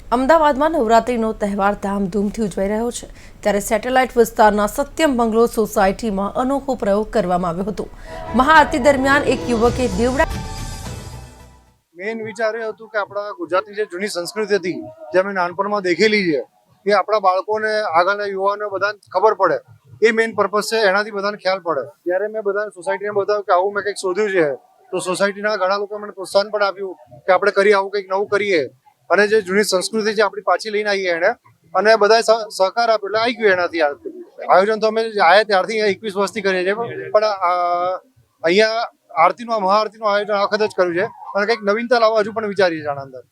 અમદાવાદમાં નવરાત્રીનો તહેવાર ધામધૂમથી ઉજવાઈ રહ્યો છે ત્યારે સેટેલાઇટ વિસ્તારના સત્યમ બંગલો સોસાયટીમાં અનોખો પ્રયોગ કરવામાં આવ્યો હતો। મહાઆરતી દરમિયાન એક યુવકે દેવડા મેઇન વિચાર એ હતું કે આપણા ગુજરાતની જે જૂની સંસ્કૃતિ હતી જે અમે નાનપણમાં દેખેલી છે એ આપણા બાળકોને આગળના યુવાનો બધાને ખબર પડે એ મેઇન પર્પઝ છે। એનાથી બધાને ખ્યાલ પડે ત્યારે મેં બધા સોસાયટીને બતાવ્યું કે આવું મેં કંઈક શોધ્યું છે તો સોસાયટીના ઘણા લોકોએ મને પ્રોત્સાહન પણ આપ્યું કે આપણે કરીએ આવું કંઈક નવું કરીએ અને જે જૂની સંસ્કૃતિ છે આપણી પાછી લઈને આવીએ એને અને બધાએ સહકાર આપ્યો એટલે આવી ગયું એનાથી આયોજન તો અમે આવ્યા ત્યારથી 21 વર્ષથી કરીએ છીએ પણ અહીંયા આરતીનું મહાઆરતીનું આયોજન આ વખત જ કર્યું છે અને કંઈક નવીનતા લાવવા હજુ પણ વિચારીએ છીએ આના અંદર।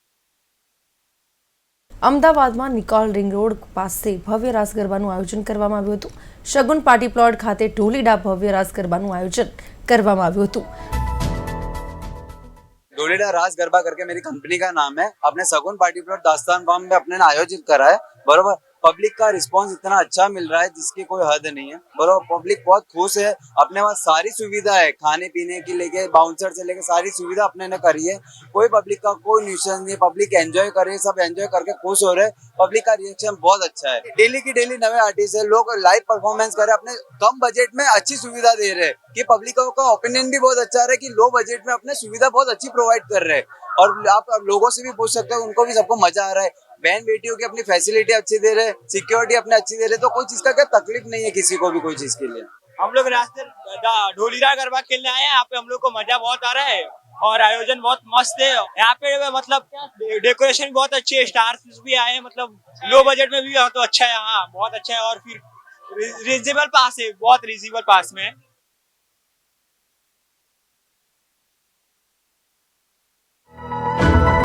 અમદાવાદમાં નિકોલ રિંગ રોડ પાસે ભવ્ય રાસ ગરબાનું આયોજન કરવામાં આવ્યું હતું। શગુન પાર્ટી પ્લોટ ખાતે ઢોલીડા ભવ્ય રાસ ગરબાનું આયોજન કરવામાં આવ્યું હતું। ढोलीडा रास गरबा करके मेरी कंपनी का नाम है। अपने सगुन पार्टी प्लॉट दास्तान फार्म में अपने ने आयोजित करा है। बरोबर पब्लिक का रिस्पांस इतना अच्छा मिल रहा है जिसकी कोई हद नहीं है। बरोबर पब्लिक बहुत खुश है। अपने पास सारी सुविधा है खाने पीने की लेके बाउंसर से लेके सारी सुविधा अपने ने करी है। कोई पब्लिक का कोई न्यूसेंस नहीं। पब्लिक एंजॉय कर रही है, सब एंजॉय करके खुश हो रहे हैं। पब्लिक का रिएक्शन बहुत अच्छा है। डेली की डेली नए आर्टिस्ट है, लोग लाइव परफॉर्मेंस कर रहे हैं। अपने कम बजट में अच्छी सुविधा दे रहे हैं कि पब्लिक का ओपिनियन भी बहुत अच्छा है कि लो बजट में अपने सुविधा बहुत अच्छी प्रोवाइड कर रहे हैं। और आप लोगों से भी पूछ सकते हो, उनको भी सबको मजा आ रहा है। बहन बेटियों की अपनी फैसिलिटी अच्छी दे रहे, सिक्योरिटी अपने अच्छी दे रहे, तो कोई चीज का क्या तकलीफ नहीं है किसी को भी कोई चीज के लिए। हम लोग रास्ते ढोलीरा गरबा खेलने आए हैं। यहाँ पे हम लोग को मजा बहुत आ रहा है और आयोजन बहुत मस्त है। यहाँ पे मतलब डेकोरेशन बहुत अच्छी है, स्टार्स भी आए हैं, मतलब लो बजट में भी तो अच्छा है। हाँ बहुत अच्छा है और फिर रिजनेबल पास है, बहुत रिजनेबल पास में है।